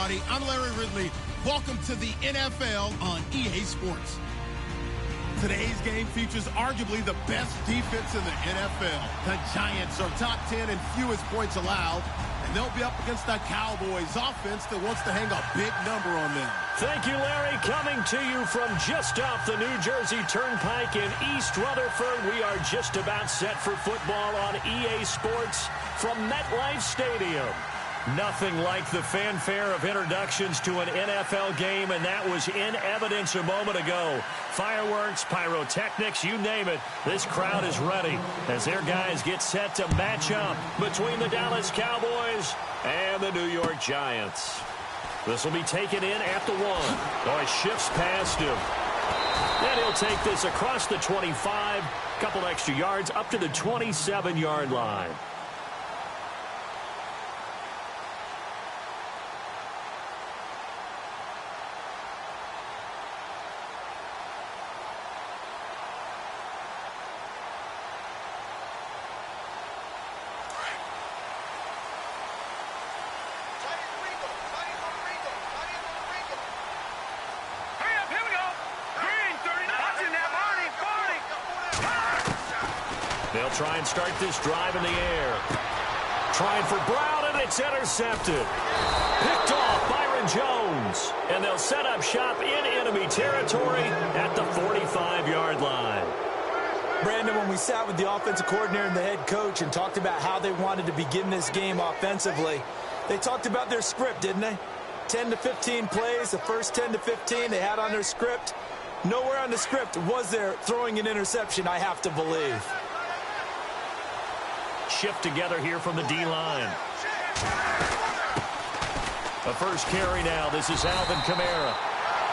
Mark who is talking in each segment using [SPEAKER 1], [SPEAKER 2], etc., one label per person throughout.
[SPEAKER 1] everybody. I'm Larry Ridley. Welcome to the NFL on EA Sports. Today's game features arguably the best defense in the NFL. The Giants are top 10 in fewest points allowed, and they'll be up against the Cowboys offense that wants to hang a big number on them.
[SPEAKER 2] Thank you, Larry. Coming to you from just off the New Jersey Turnpike in East Rutherford, we are just about set for football on EA Sports from MetLife Stadium. Nothing like the fanfare of introductions to an NFL game, and that was in evidence a moment ago. Fireworks, pyrotechnics, you name it. This crowd is ready as their guys get set to match up between the Dallas Cowboys and the New York Giants. This will be taken in at the 1. Oh, he shifts past him. And he'll take this across the 25, couple extra yards up to the 27-yard line. They'll try and start this drive in the air. Trying for Brown, and it's intercepted. Picked off Byron Jones. And they'll set up shop in enemy territory at the 45-yard line.
[SPEAKER 3] Brandon, when we sat with the offensive coordinator and the head coach and talked about how they wanted to begin this game offensively, they talked about their script, didn't they? 10 to 15 plays, the first 10 to 15 they had on their script. Nowhere on the script was there throwing an interception, I have to believe.
[SPEAKER 2] Shift together here from the D-line. A first carry now. This is Alvin Kamara.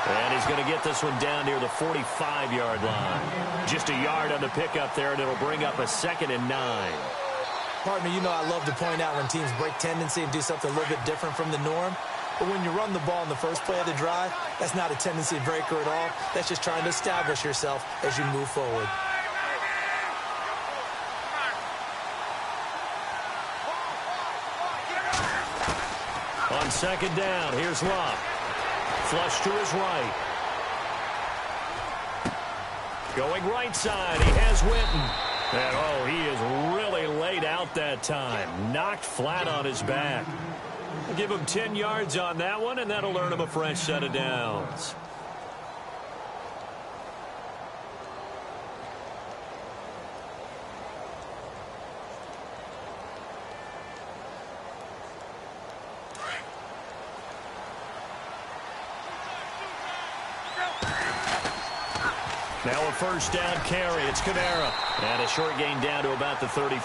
[SPEAKER 2] And he's going to get this one down near the 45-yard line. Just a yard on the pickup there, and it'll bring up a 2nd and 9.
[SPEAKER 3] Partner, you know I love to point out when teams break tendency and do something a little bit different from the norm. But when you run the ball in the first play of the drive, that's not a tendency breaker at all. That's just trying to establish yourself as you move forward.
[SPEAKER 2] On 2nd down, here's Locke. Flush to his right. Going right side, he has Witten. And, oh, he is really laid out that time. Knocked flat on his back. We'll give him 10 yards on that one, and that'll earn him a fresh set of downs. Now a first down carry. It's Kamara. And a short gain down to about the 33.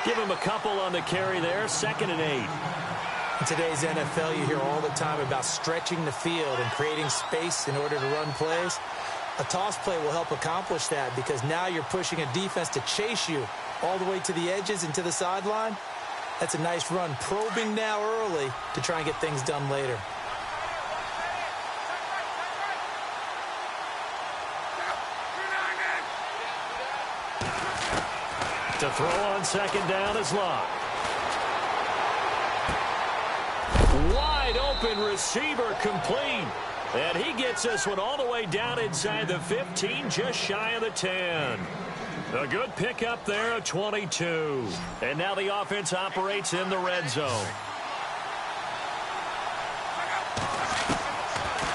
[SPEAKER 2] Give him a couple on the carry there. 2nd and 8.
[SPEAKER 3] In today's NFL, you hear all the time about stretching the field and creating space in order to run plays. A toss play will help accomplish that because now you're pushing a defense to chase you all the way to the edges and to the sideline. That's a nice run. Probing now early to try and get things done later.
[SPEAKER 2] To throw on 2nd down is Locke. Wide open receiver complete. And he gets this one all the way down inside the 15, just shy of the 10. A good pickup there at 22. And now the offense operates in the red zone.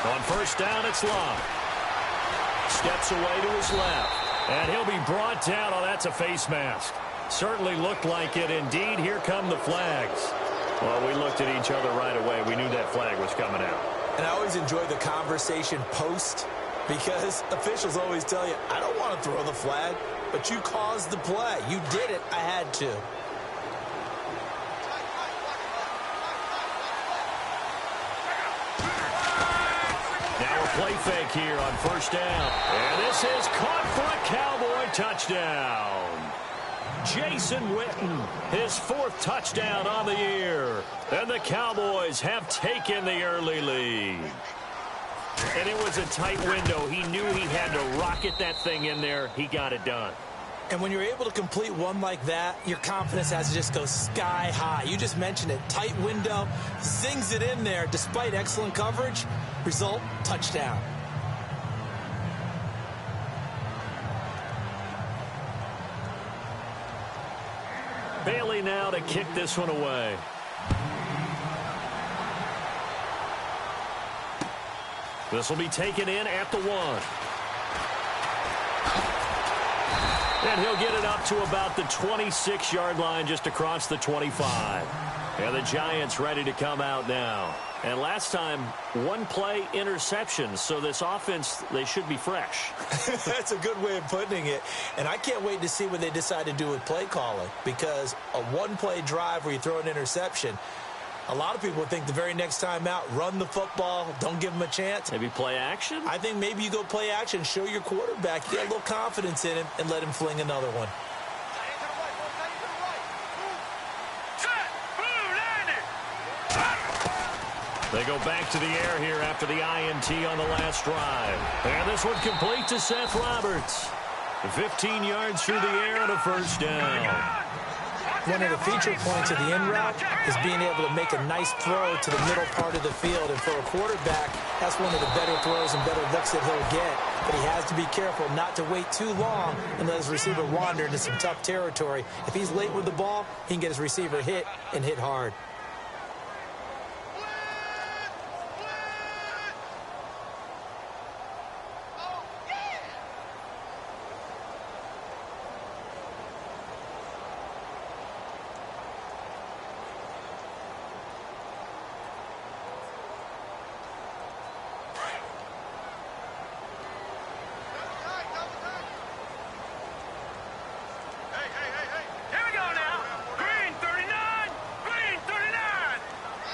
[SPEAKER 2] On first down, it's Locke. Steps away to his left. And he'll be brought down. Oh, that's a face mask. Certainly looked like it. Indeed, here come the flags. Well, we looked at each other right away. We knew that flag was coming out.
[SPEAKER 3] And I always enjoy the conversation post because officials always tell you, I don't want to throw the flag, but you caused the play. You did it. I had to.
[SPEAKER 2] Now a play fake here on first down. And this is caught for a Cowboy touchdown. Jason Witten, his 4th touchdown on the year. And the Cowboys have taken the early lead. And it was a tight window. He knew he had to rocket that thing in there. He got it done.
[SPEAKER 3] And when you're able to complete one like that, your confidence has to just go sky high. You just mentioned it. Tight window, zings it in there despite excellent coverage. Result, touchdown.
[SPEAKER 2] Bailey now to kick this one away. This will be taken in at the 1. And he'll get it up to about the 26-yard line, just across the 25. And the Giants ready to come out now. And last time, one play interception. So this offense, they should be fresh.
[SPEAKER 3] That's a good way of putting it. And I can't wait to see what they decide to do with play calling. Because a one-play drive where you throw an interception, a lot of people think the very next time out, run the football, don't give them a chance.
[SPEAKER 2] Maybe play action?
[SPEAKER 3] I think maybe you go play action, show your quarterback, you get a little confidence in him, and let him fling another one.
[SPEAKER 2] They go back to the air here after the INT on the last drive. And this one complete to Seth Roberts. 15 yards through the air and a first down.
[SPEAKER 3] One of the feature points of the in route is being able to make a nice throw to the middle part of the field. And for a quarterback, that's one of the better throws and better looks that he'll get. But he has to be careful not to wait too long and let his receiver wander into some tough territory. If he's late with the ball, he can get his receiver hit and hit hard.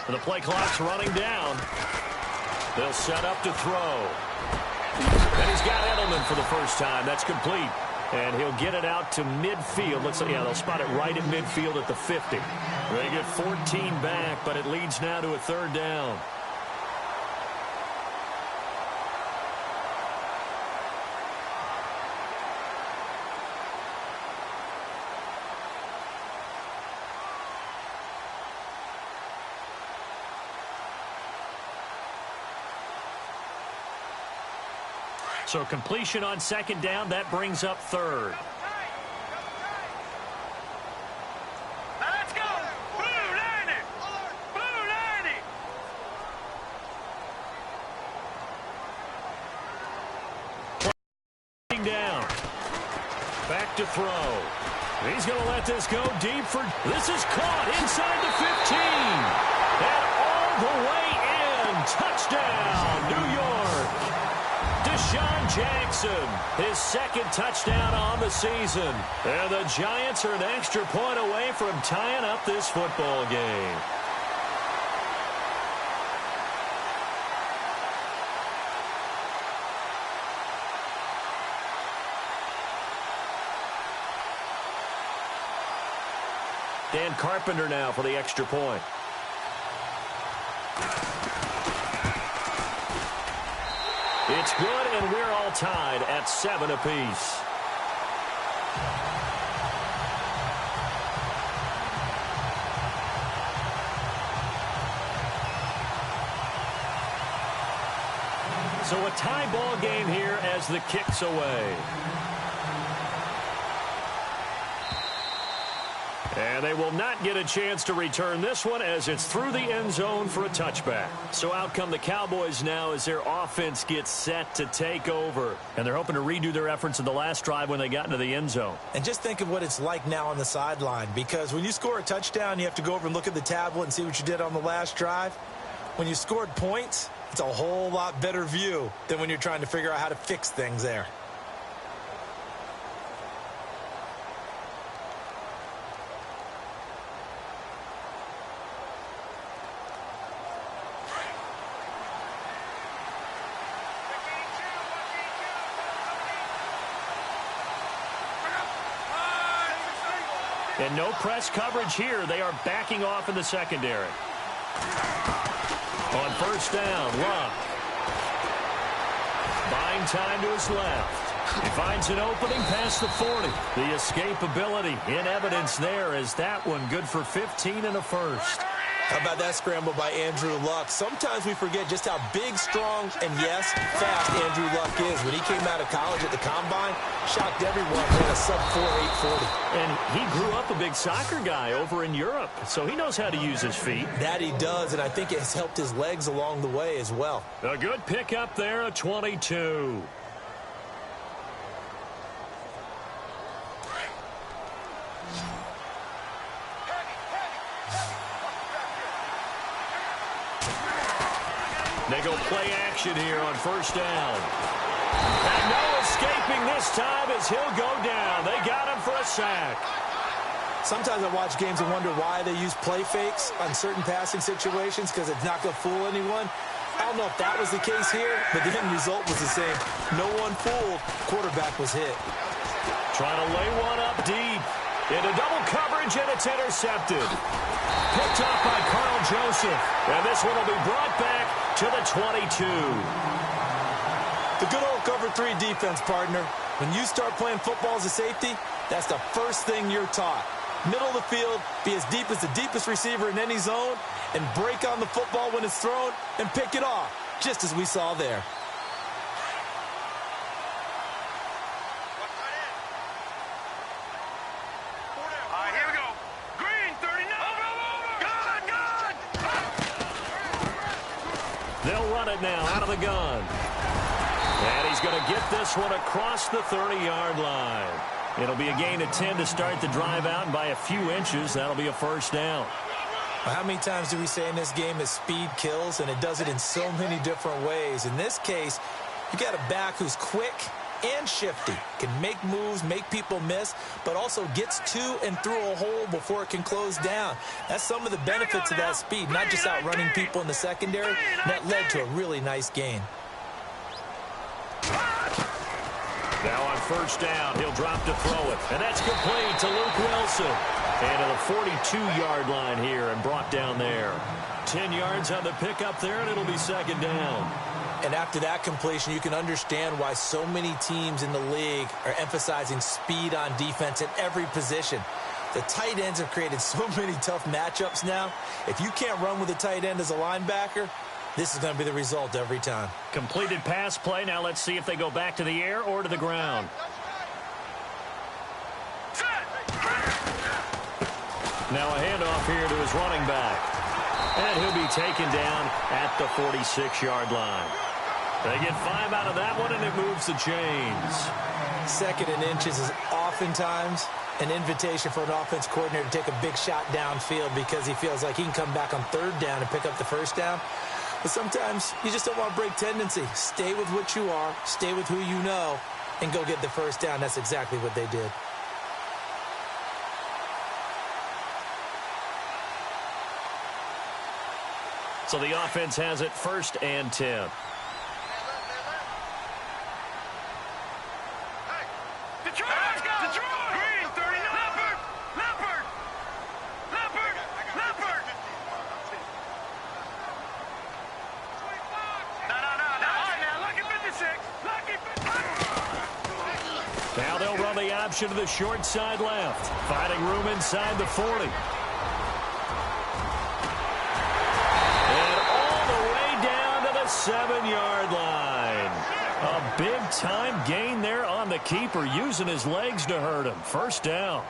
[SPEAKER 2] The play clock's running down. They'll set up to throw. And he's got Edelman for the first time. That's complete. And he'll get it out to midfield. Looks like, yeah, they'll spot it right at midfield at the 50. They get 14 back, but it leads now to a third down. So completion on second down, that brings up third.
[SPEAKER 4] Let's go! Blue 90! Blue
[SPEAKER 2] 90! Down. Back to throw. He's going to let this go deep for... This is caught inside the 15. And all the way in. Touchdown, New York. Deshaun Jackson, his second touchdown on the season. And the Giants are an extra point away from tying up this football game. Dan Carpenter now for the extra point. It's good, and we're all tied at 7 apiece. So a tie ball game here as the kick's away. And they will not get a chance to return this one as it's through the end zone for a touchback. So out come the Cowboys now as their offense gets set to take over. And they're hoping to redo their efforts in the last drive when they got into the end zone.
[SPEAKER 3] And just think of what it's like now on the sideline, because when you score a touchdown, you have to go over and look at the tablet and see what you did on the last drive. When you scored points, it's a whole lot better view than when you're trying to figure out how to fix things there.
[SPEAKER 2] And no press coverage here. They are backing off in the secondary. On first down, Luck. Buying time to his left. He finds an opening past the 40. The escapability in evidence there as that one good for 15 and a first.
[SPEAKER 3] How about that scramble by Andrew Luck? Sometimes we forget just how big, strong, and yes, fast Andrew Luck is. When he came out of college at the Combine, shocked everyone, ran a sub-4 840.
[SPEAKER 2] And he grew up a big soccer guy over in Europe, so he knows how to use his feet.
[SPEAKER 3] That he does, and I think it has helped his legs along the way as well.
[SPEAKER 2] A good pickup there, a 22. They go play action here on first down. And no escaping this time as he'll go down. They got him for a sack.
[SPEAKER 3] Sometimes I watch games and wonder why they use play fakes on certain passing situations because it's not going to fool anyone. I don't know if that was the case here, but the end result was the same. No one fooled. Quarterback was hit.
[SPEAKER 2] Trying to lay one up deep. Into double coverage, and it's intercepted. Picked up by Carl Joseph. And this one will be brought back to the 22.
[SPEAKER 3] The good old cover 3 defense, partner. When you start playing football as a safety, that's the first thing you're taught. Middle of the field, be as deep as the deepest receiver in any zone, and break on the football when it's thrown and pick it off, just as we saw there.
[SPEAKER 2] They'll run it now out of the gun. And he's going to get this one across the 30-yard line. It'll be a gain of 10 to start the drive out, and by a few inches, that'll be a first down.
[SPEAKER 3] Well, how many times do we say in this game that speed kills, and it does it in so many different ways? In this case, you got a back who's quick and shifty, can make moves, make people miss, but also gets to and through a hole before it can close down. That's some of the benefits of that speed, not just outrunning people in the secondary. That led to a really nice gain.
[SPEAKER 2] Now on first down, he'll drop to throw it, and that's complete to Luke Wilson. And to the 42-yard line here and brought down there. 10 yards on the pickup there, and it'll be second down.
[SPEAKER 3] And after that completion, you can understand why so many teams in the league are emphasizing speed on defense at every position. The tight ends have created so many tough matchups now. If you can't run with a tight end as a linebacker, this is going to be the result every time.
[SPEAKER 2] Completed pass play. Now let's see if they go back to the air or to the ground. Now a handoff here to his running back. And he'll be taken down at the 46-yard line. They get 5 out of that one, and it moves the chains.
[SPEAKER 3] Second and inches is oftentimes an invitation for an offense coordinator to take a big shot downfield because he feels like he can come back on third down and pick up the first down. But sometimes you just don't want to break tendency. Stay with what you are, stay with who you know, and go get the first down. That's exactly what they did.
[SPEAKER 2] So the offense has it first and 10. Now they'll run the option to the short side left. Finding room inside the 40. And all the way down to the 7-yard line. A big-time gain there on the keeper, using his legs to hurt him. First down.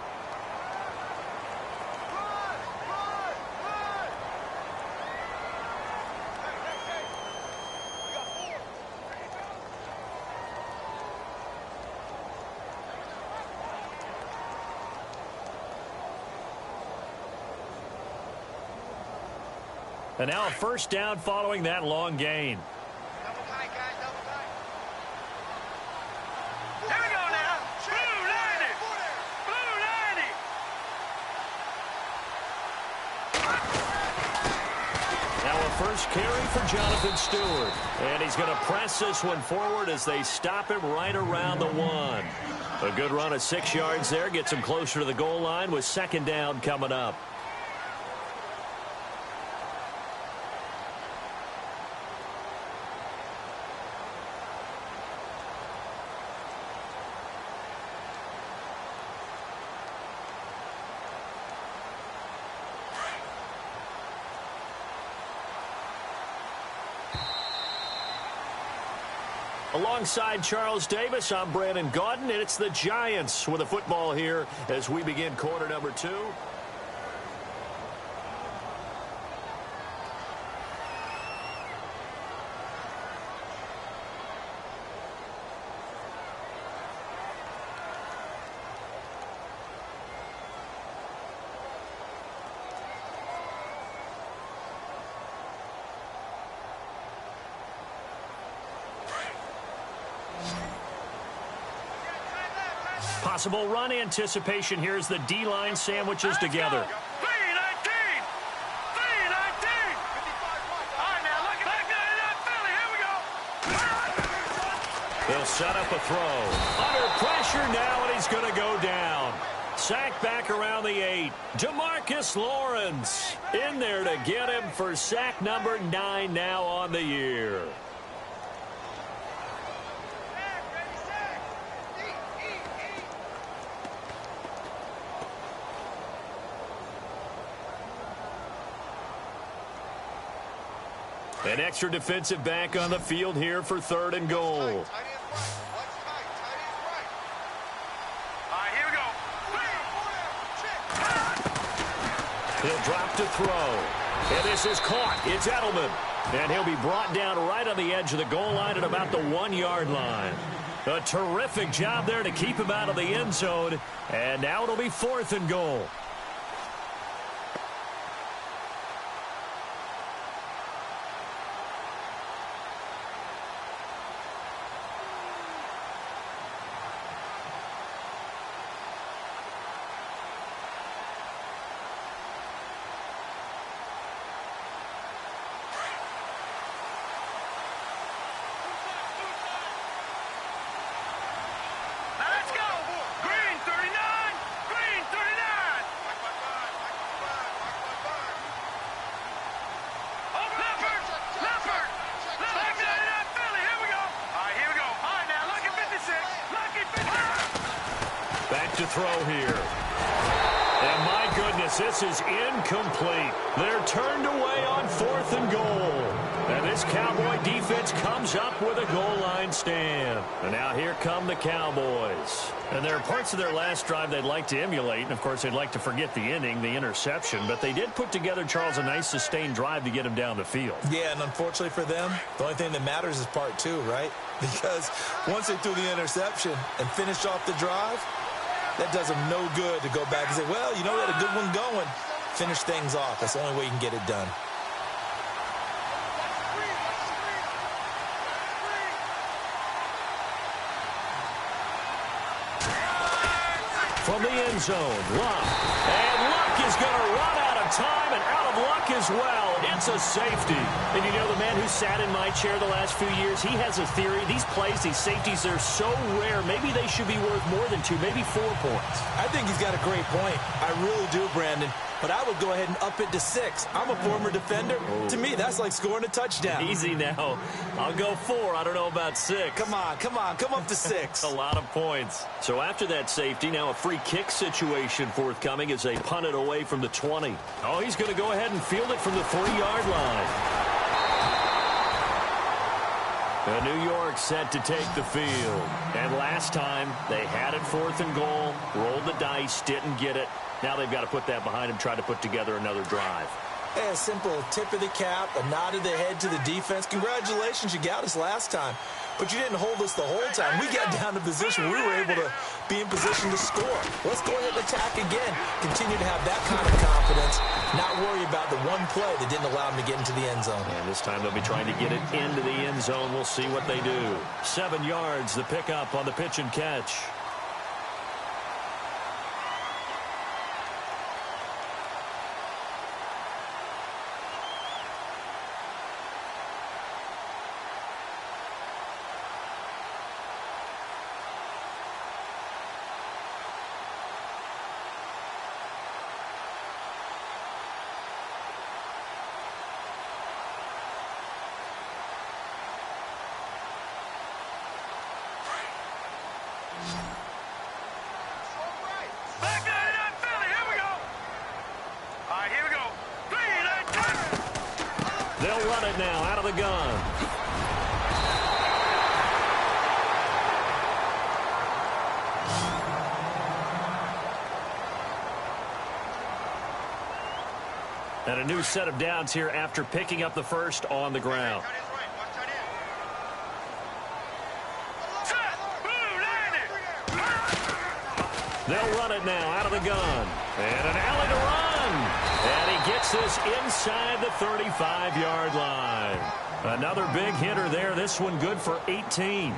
[SPEAKER 2] And now a first down following that long gain.
[SPEAKER 4] Double tight, guys, double tight. Here we go now. Blue 90. Blue 90.
[SPEAKER 2] Now a first carry for Jonathan Stewart. And he's going to press this one forward as they stop him right around the 1. A good run of 6 yards there. Gets him closer to the goal line with second down coming up. Alongside Charles Davis, I'm Brandon Gaudin, and it's the Giants with a football here as we begin quarter number 2. Possible run anticipation here as the D-line sandwiches together.
[SPEAKER 4] 3-19! 3-19! All right, now, look back at Philly. Here we go.
[SPEAKER 2] They'll set up a throw. Under pressure now, and he's going to go down. Sack back around the 8. DeMarcus Lawrence in there to get him for sack number 9 now on the year. An extra defensive back on the field here for 3rd and goal.
[SPEAKER 4] Tight end right. All right, here we go.
[SPEAKER 2] He'll drop to throw. And this is caught. It's Edelman. And he'll be brought down right on the edge of the goal line at about the 1-yard line. A terrific job there to keep him out of the end zone. And now it'll be 4th and goal. To throw here. And my goodness, this is incomplete. They're turned away on 4th and goal. And this Cowboy defense comes up with a goal line stand. And now here come the Cowboys. And there are parts of their last drive they'd like to emulate. And, of course, they'd like to forget the inning, the interception. But they did put together, Charles, a nice sustained drive to get him down the field.
[SPEAKER 3] Yeah, and unfortunately for them, the only thing that matters is part 2, right? Because once they threw the interception and finished off the drive, that does them no good to go back and say, well, you know, we had a good one going. Finish things off. That's the only way you can get it done.
[SPEAKER 2] From the end zone, Luck. And Luck is going to run out of time and out of luck as well. It's a safety. And you know, the man who sat in my chair the last few years, he has a theory. These plays, these safeties, they're so rare. Maybe they should be worth more than 2, maybe 4 points.
[SPEAKER 3] I think he's got a great point. I really do, Brandon. But I would go ahead and up it to 6. I'm a former defender. Oh. To me, that's like scoring a touchdown.
[SPEAKER 2] Easy now. I'll go 4. I don't know about 6.
[SPEAKER 3] Come on. Come up to 6.
[SPEAKER 2] A lot of points. So after that safety, now a free kick situation forthcoming as they punt it away from the 20. Oh, he's going to go ahead and field it from the 3-yard line. New York set to take the field. And last time, they had it 4th and goal, rolled the dice, didn't get it. Now they've got to put that behind them, try to put together another drive.
[SPEAKER 3] Hey, a simple tip of the cap, a nod of the head to the defense. Congratulations, you got us last time. But you didn't hold us the whole time. We got down to position. We were able to be in position to score. Let's go ahead and attack again. Continue to have that kind of confidence. Not worry about the one play that didn't allow them to get into the end zone.
[SPEAKER 2] And this time they'll be trying to get it into the end zone. We'll see what they do. 7 yards, the pickup on the pitch and catch. They'll run it now out of the gun. And a new set of downs here after picking up the first on the ground. They'll run it now out of the gun. And an alley to run. And he gets this inside the 35-yard line. Another big hitter there. This one good for 18.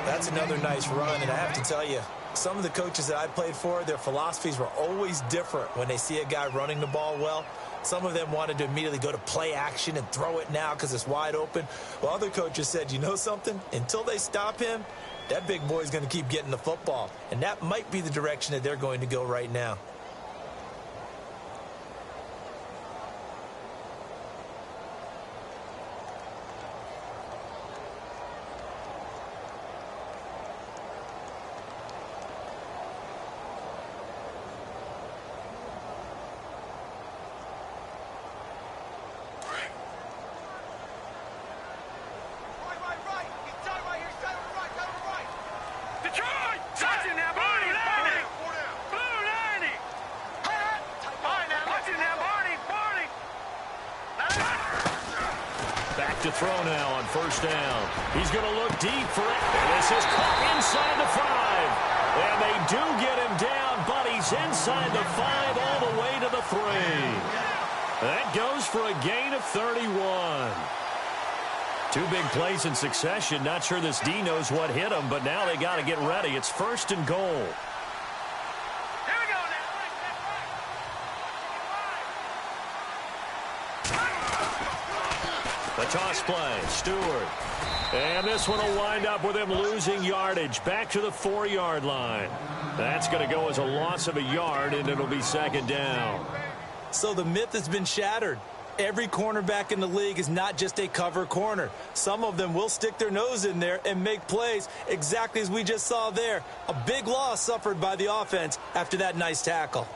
[SPEAKER 3] That's another nice run, and I have to tell you, some of the coaches that I played for, their philosophies were always different when they see a guy running the ball well. Some of them wanted to immediately go to play action and throw it now because it's wide open. Well, other coaches said, you know something? Until they stop him, that big boy's going to keep getting the football. And that might be the direction that they're going to go right now.
[SPEAKER 2] To throw now on first down. He's going to look deep for it. This is caught inside the 5. And they do get him down, but he's inside the 5 all the way to the 3. That goes for a gain of 31. Two big plays in succession. Not sure this D knows what hit him, but now they got to get ready. It's first and goal. The toss play, Stewart. And this one will wind up with him losing yardage back to the 4-yard line. That's going to go as a loss of a yard, and it'll be second down.
[SPEAKER 3] So the myth has been shattered. Every cornerback in the league is not just a cover corner. Some of them will stick their nose in there and make plays exactly as we just saw there. A big loss suffered by the offense after that nice tackle.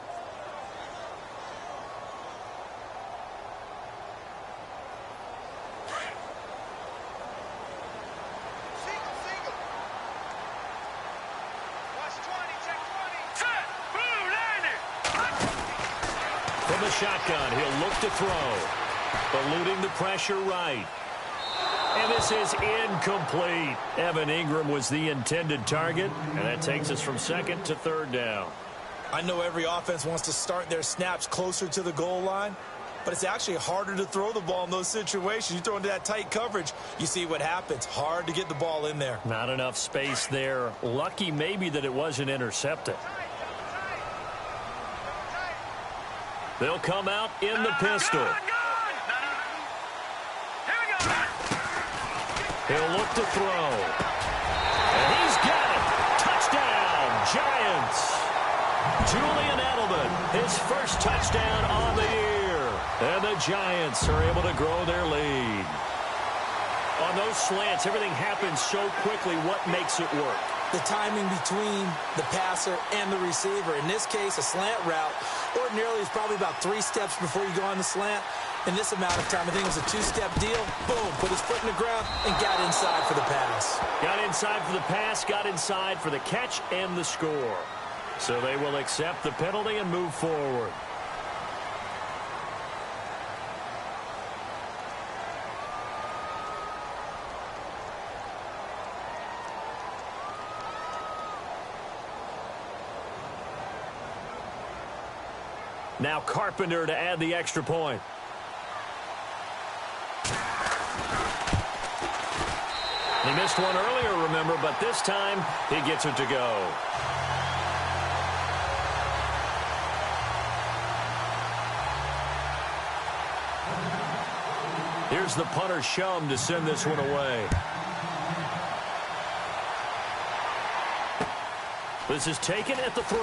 [SPEAKER 2] From the shotgun, he'll look to throw. Eluding the pressure right. And this is incomplete. Evan Ingram was the intended target, and that takes us from second to third down.
[SPEAKER 3] I know every offense wants to start their snaps closer to the goal line, but it's actually harder to throw the ball in those situations. You throw into that tight coverage, you see what happens. Hard to get the ball in there.
[SPEAKER 2] Not enough space there. Lucky maybe that it wasn't intercepted. They'll come out in the pistol. He'll look to throw. And he's got it. Touchdown, Giants. Julian Edelman, his first touchdown on the year. And the Giants are able to grow their lead. On those slants, everything happens so quickly. What makes it work?
[SPEAKER 3] The timing between the passer and the receiver. In this case, a slant route ordinarily is probably about 3 steps before you go on the slant. In this amount of time, I think it was a 2-step deal. Boom, put his foot in the ground and got inside for the pass.
[SPEAKER 2] Got inside for the pass, got inside for the catch and the score. So they will accept the penalty and move forward. Now Carpenter to add the extra point. He missed one earlier, remember, but this time he gets it to go. Here's the punter Shum to send this one away. This is taken at the 3.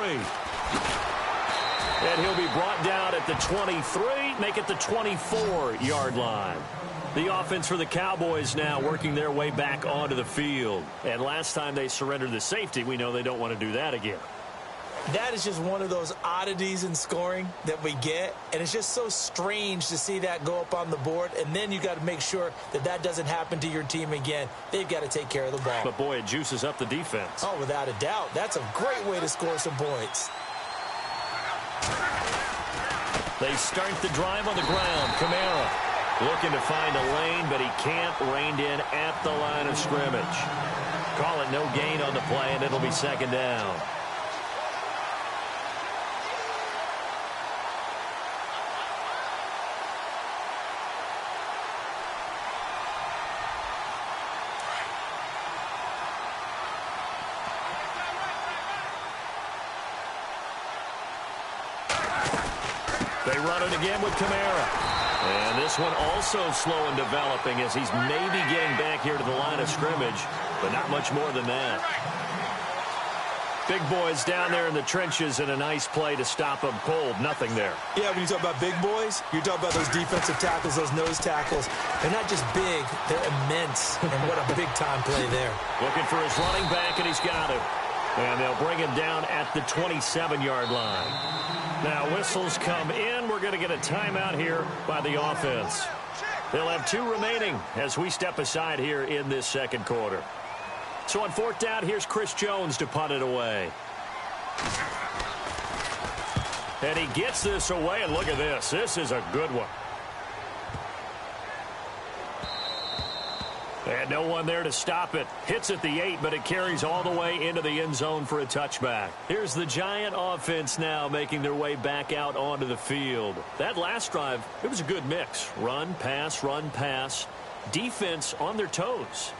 [SPEAKER 2] And he'll be brought down at the 23, make it the 24-yard line. The offense for the Cowboys now working their way back onto the field. And last time they surrendered the safety, we know they don't want to do that again.
[SPEAKER 3] That is just one of those oddities in scoring that we get. And it's just so strange to see that go up on the board. And then you got to make sure that that doesn't happen to your team again. They've got to take care of the ball.
[SPEAKER 2] But, boy, it juices up the defense.
[SPEAKER 3] Oh, without a doubt. That's a great way to score some points.
[SPEAKER 2] They start the drive on the ground. Kamara looking to find a lane, but he can't. Reined in at the line of scrimmage. Call it no gain on the play, and it'll be second down. They run it again with Kamara. And this one also slow in developing as he's maybe getting back here to the line of scrimmage, but not much more than that. Big boys down there in the trenches, and a nice play to stop them cold. Nothing there.
[SPEAKER 3] Yeah, when you talk about big boys, you're talking about those defensive tackles, those nose tackles. They're not just big, they're immense. And what a big-time play there.
[SPEAKER 2] Looking for his running back, and he's got him. And they'll bring him down at the 27-yard line. Now whistles come in. We're going to get a timeout here by the offense. They'll have 2 remaining as we step aside here in this second quarter. So on 4th down, here's Chris Jones to punt it away. And he gets this away, and look at this. This is a good one. And no one there to stop it. Hits at the 8, but it carries all the way into the end zone for a touchback. Here's the Giant offense now making their way back out onto the field. That last drive, it was a good mix. Run, pass, defense on their toes.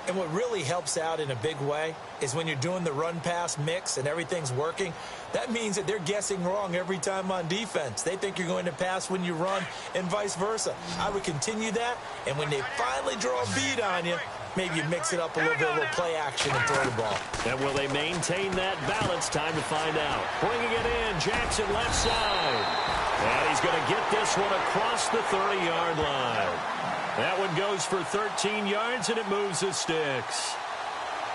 [SPEAKER 3] And what really helps out in a big way is when you're doing the run-pass mix and everything's working, that means that they're guessing wrong every time on defense. They think you're going to pass when you run and vice versa. I would continue that, and when they finally draw a bead on you, maybe you mix it up a little bit, a little play action and throw the ball.
[SPEAKER 2] And will they maintain that balance? Time to find out. Bringing it in, Jackson left side. And he's going to get this one across the 30-yard line. That one goes for 13 yards, and it moves the sticks.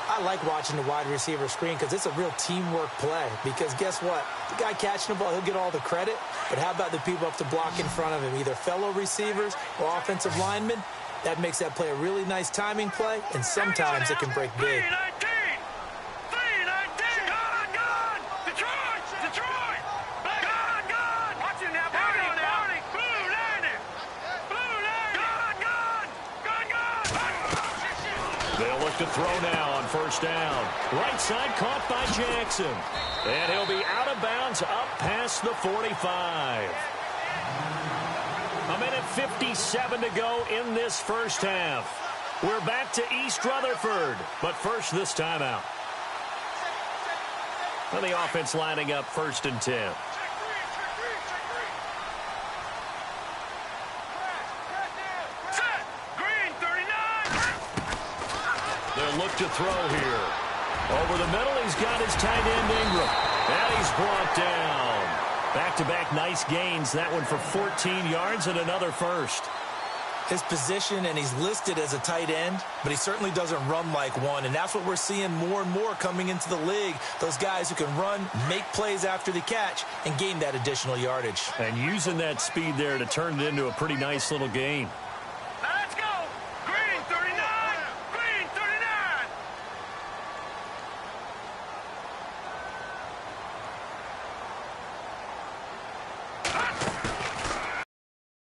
[SPEAKER 3] I like watching the wide receiver screen because it's a real teamwork play. Because guess what? The guy catching the ball, he'll get all the credit. But how about the people up to block in front of him, either fellow receivers or offensive linemen? That makes that play a really nice timing play, and sometimes it can break big.
[SPEAKER 2] To throw now on 1st down. Right side caught by Jackson. And he'll be out of bounds up past the 45. A minute 57 to go in this first half. We're back to East Rutherford. But first, this timeout. And the offense lining up 1st and 10. They'll look to throw here. Over the middle, he's got his tight end Ingram. And he's brought down. Back-to-back nice gains. That one for 14 yards and another first.
[SPEAKER 3] His position, and he's listed as a tight end, but he certainly doesn't run like one. And that's what we're seeing more and more coming into the league. Those guys who can run, make plays after the catch, and gain that additional yardage.
[SPEAKER 2] And using that speed there to turn it into a pretty nice little gain.
[SPEAKER 4] Let's go! Green 39! Green 39!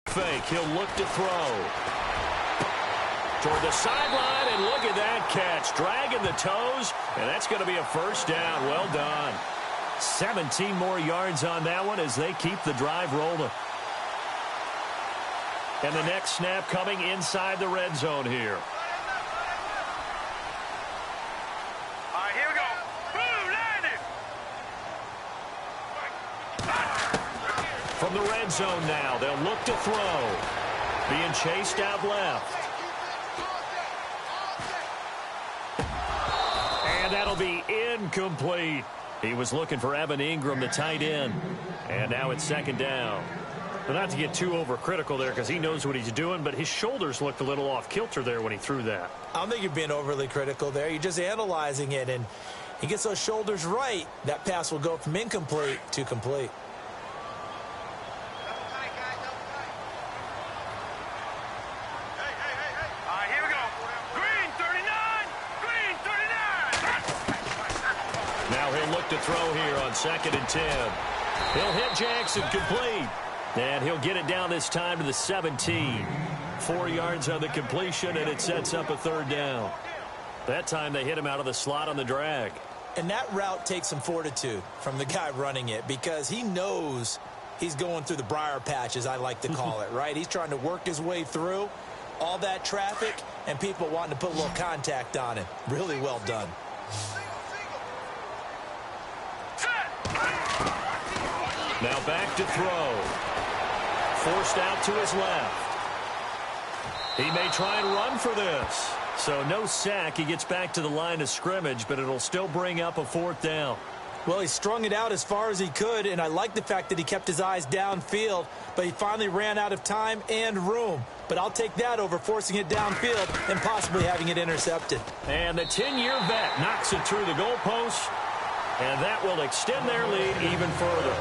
[SPEAKER 2] Fake. He'll look to throw. Toward the sideline, and look at that catch. Dragging the toes, and that's going to be a first down. Well done. 17 more yards on that one as they keep the drive rolling. And the next snap coming inside the red zone here.
[SPEAKER 4] All right, here we go. Boom, landed.
[SPEAKER 2] From the red zone now, they'll look to throw. Being chased out left. And that'll be incomplete. He was looking for Evan Ingram, the tight end. And now it's 2nd down. But not to get too overcritical there because he knows what he's doing, but his shoulders looked a little off kilter there when he threw that.
[SPEAKER 3] I don't think you're being overly critical there. You're just analyzing it, and he gets those shoulders right. That pass will go from incomplete to complete.
[SPEAKER 4] All right, here we go. Green 39! Green 39!
[SPEAKER 2] Now he'll look to throw here on 2nd and 10. He'll hit Jackson, complete. And he'll get it down this time to the 17. 4 yards on the completion, and it sets up a third down. That time they hit him out of the slot on the drag.
[SPEAKER 3] And that route takes some fortitude from the guy running it because he knows he's going through the briar patch, as I like to call it, right? He's trying to work his way through all that traffic and people wanting to put a little contact on him. Really well done.
[SPEAKER 2] Now back to throw. Forced out to his left. He may try and run for this. So no sack. He gets back to the line of scrimmage, but it'll still bring up a fourth down.
[SPEAKER 3] Well, he strung it out as far as he could, and I like the fact that he kept his eyes downfield, but he finally ran out of time and room. But I'll take that over forcing it downfield and possibly having it intercepted.
[SPEAKER 2] And the 10-year vet knocks it through the goalpost, and that will extend their lead even further.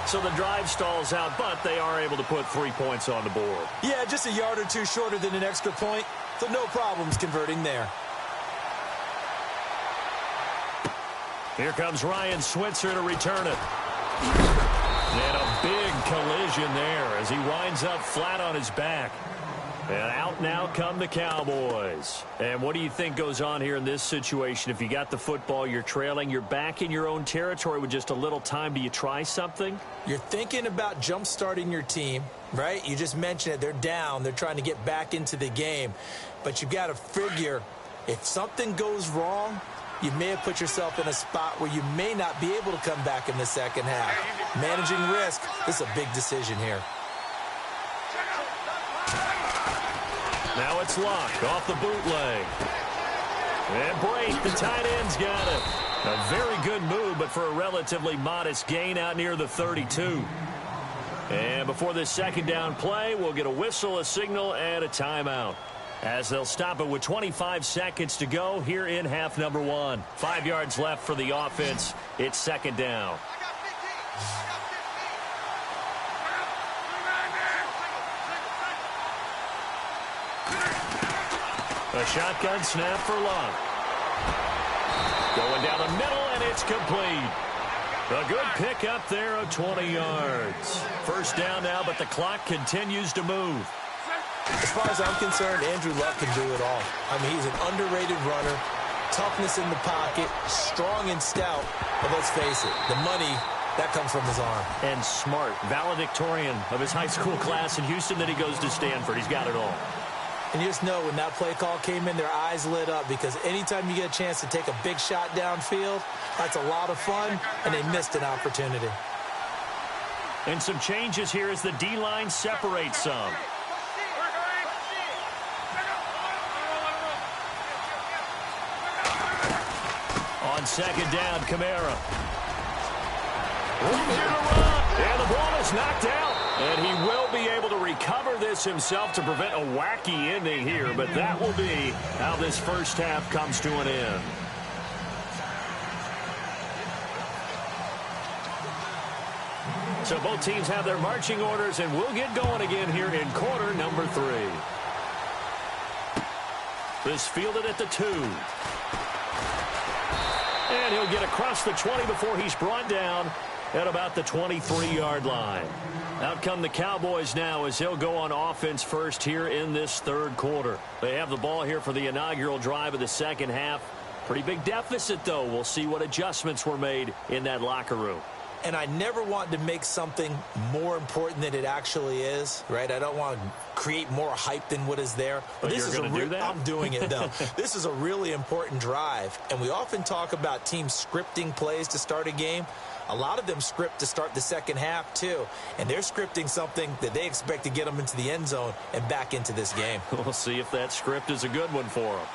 [SPEAKER 2] So the drive stalls out, but they are able to put 3 points on the board.
[SPEAKER 3] Yeah, just a yard or two shorter than an extra point, so no problems converting there.
[SPEAKER 2] Here comes Ryan Switzer to return it. And a big collision there as he winds up flat on his back. And out now come the Cowboys. And what do you think goes on here in this situation? If you got the football, you're trailing, you're back in your own territory with just a little time. Do you try something?
[SPEAKER 3] You're thinking about jump-starting your team, right? You just mentioned it. They're down. They're trying to get back into the game. But you've got to figure if something goes wrong, you may have put yourself in a spot where you may not be able to come back in the second half. Managing risk, this is a big decision here.
[SPEAKER 2] Now it's Luck off the bootleg. And Brate, the tight end's got it. A very good move, but for a relatively modest gain out near the 32. And before this second down play, we'll get a whistle, a signal, and a timeout. As they'll stop it with 25 seconds to go here in half number 1. 5 yards left for the offense. It's second down. A shotgun snap for Luck. Going down the middle, and it's complete. A good pick up there of 20 yards. First down now, but the clock continues to move.
[SPEAKER 3] As far as I'm concerned, Andrew Luck can do it all. I mean, he's an underrated runner, toughness in the pocket, strong and stout. But let's face it, the money, that comes from his arm.
[SPEAKER 2] And smart, valedictorian of his high school class in Houston, then he goes to Stanford. He's got it all.
[SPEAKER 3] And you just know when that play call came in, their eyes lit up because anytime you get a chance to take a big shot downfield, that's a lot of fun, and they missed an opportunity.
[SPEAKER 2] And some changes here as the D-line separates some. On second down, Kamara. And the ball is knocked out. And he will be able to recover this himself to prevent a wacky ending here. But that will be how this first half comes to an end. So both teams have their marching orders, and we'll get going again here in quarter number 3. This fielded at the 2. And he'll get across the 20 before he's brought down at about the 23-yard line. Out come the Cowboys now as they'll go on offense first here in this third quarter. They have the ball here for the inaugural drive of the second half. Pretty big deficit, though. We'll see what adjustments were made in that locker room.
[SPEAKER 3] And I never want to make something more important than it actually is, right? I don't want to create more hype than what is there.
[SPEAKER 2] But this is do that?
[SPEAKER 3] I'm doing it, though. This is a really important drive. And we often talk about teams scripting plays to start a game. A lot of them script to start the second half, too. And they're scripting something that they expect to get them into the end zone and back into this game.
[SPEAKER 2] We'll see if that script is a good one for them.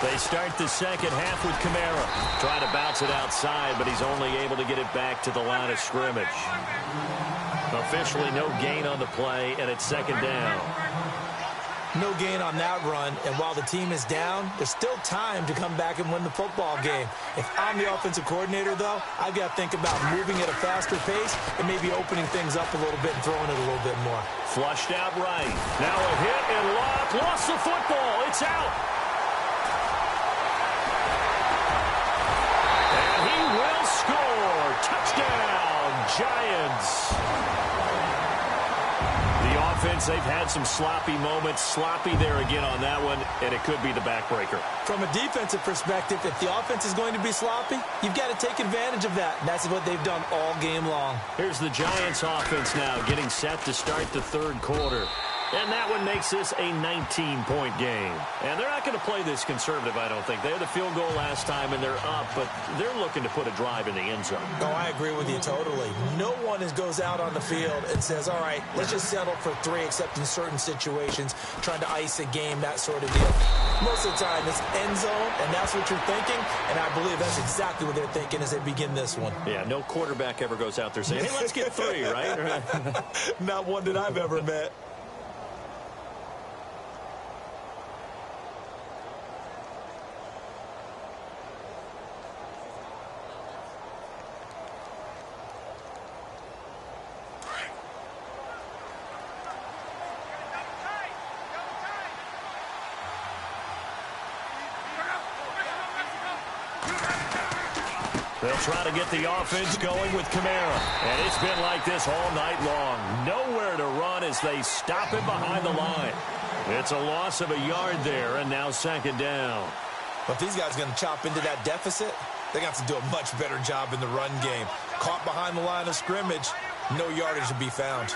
[SPEAKER 2] They start the second half with Kamara. Trying to bounce it outside, but he's only able to get it back to the line of scrimmage. Officially no gain on the play, and it's second down.
[SPEAKER 3] No gain on that run, and while the team is down, there's still time to come back and win the football game. If I'm the offensive coordinator, though, I've got to think about moving at a faster pace and maybe opening things up a little bit and throwing it a little bit more.
[SPEAKER 2] Flushed out right. Now a hit, and Luck lost the football. It's out. Giants. The offense, they've had some sloppy moments. Sloppy there again on that one, and it could be the backbreaker.
[SPEAKER 3] From a defensive perspective, if the offense is going to be sloppy, you've got to take advantage of that. And that's what they've done all game long.
[SPEAKER 2] Here's the Giants offense now getting set to start the third quarter. And that one makes this a 19-point game. And they're not going to play this conservative, I don't think. They had the field goal last time, and they're up, but they're looking to put a drive in the end zone.
[SPEAKER 3] Oh, I agree with you totally. No one goes out on the field and says, all right, let's just settle for 3, except in certain situations, trying to ice a game, that sort of deal. Most of the time, it's end zone, and that's what you're thinking, and I believe that's exactly what they're thinking as they begin this one.
[SPEAKER 2] Yeah, no quarterback ever goes out there saying, hey, let's get 3, right?
[SPEAKER 3] Not one that I've ever met.
[SPEAKER 2] They'll try to get the offense going with Kamara. And it's been like this all night long. Nowhere to run as they stop him behind the line. It's a loss of a yard there, and now second down.
[SPEAKER 3] But these guys are going to chop into that deficit. They got to do a much better job in the run game. Caught behind the line of scrimmage, no yardage to be found.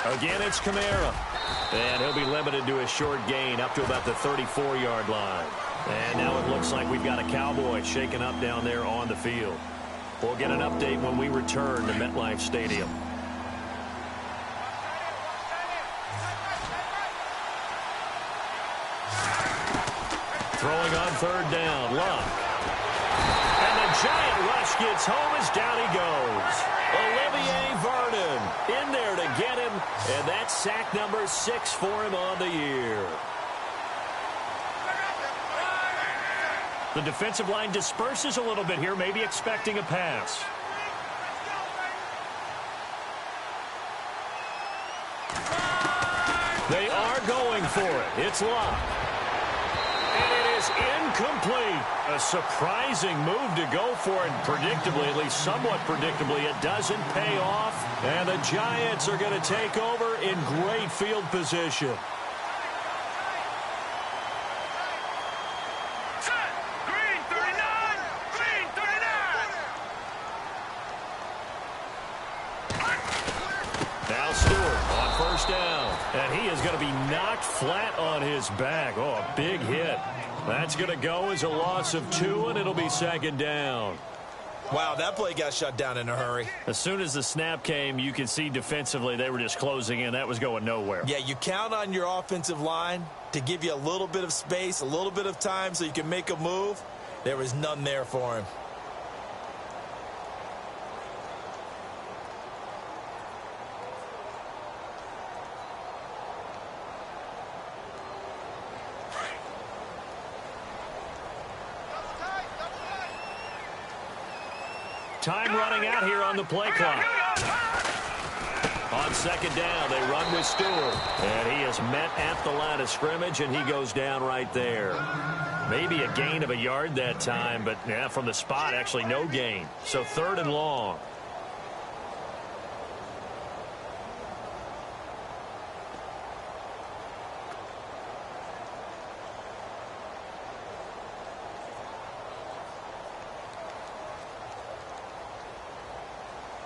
[SPEAKER 2] Again, it's Kamara. And he'll be limited to a short gain up to about the 34-yard line. And now it looks like we've got a Cowboy shaken up down there on the field. We'll get an update when we return to MetLife Stadium. Throwing on third down, Luck. And the giant rush gets home as down he goes. Olivier Vernon in there to get him, and that's sack number 6 for him on the year. The defensive line disperses a little bit here, maybe expecting a pass. They are going for it. It's Luck. And it is incomplete. A surprising move to go for it. Predictably, at least somewhat predictably, it doesn't pay off. And the Giants are going to take over in great field position. And he is going to be knocked flat on his back. Oh, a big hit. That's going to go as a loss of 2, and it'll be second down.
[SPEAKER 3] Wow, that play got shut down in a hurry.
[SPEAKER 2] As soon as the snap came, you could see defensively they were just closing in. That was going nowhere.
[SPEAKER 3] Yeah, you count on your offensive line to give you a little bit of space, a little bit of time so you can make a move. There was none there for him.
[SPEAKER 2] Time running out here on the play clock. On second down, they run with Stewart. And he is met at the line of scrimmage, and he goes down right there. Maybe a gain of a yard that time, but yeah, from the spot, actually no gain. So third and long.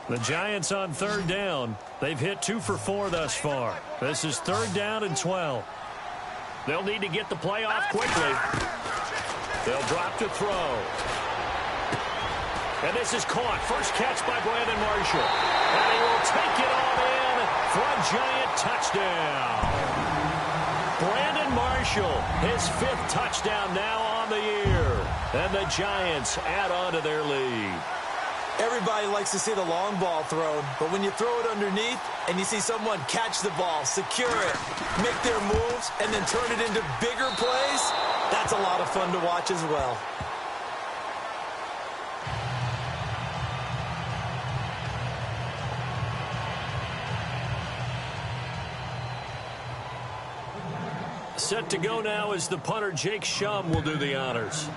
[SPEAKER 2] The Giants on third down. They've hit 2 for 4 thus far. This is third down and 12. They'll need to get the play off quickly. They'll drop to throw. And this is caught. First catch by Brandon Marshall. And he will take it on in for a Giant touchdown. Brandon Marshall, his 5th touchdown now on the year. And the Giants add on to their lead.
[SPEAKER 3] Everybody likes to see the long ball thrown, but when you throw it underneath and you see someone catch the ball, secure it, make their moves, and then turn it into bigger plays, that's a lot of fun to watch as well.
[SPEAKER 2] Set to go now as the punter Jake Shum will do the honors.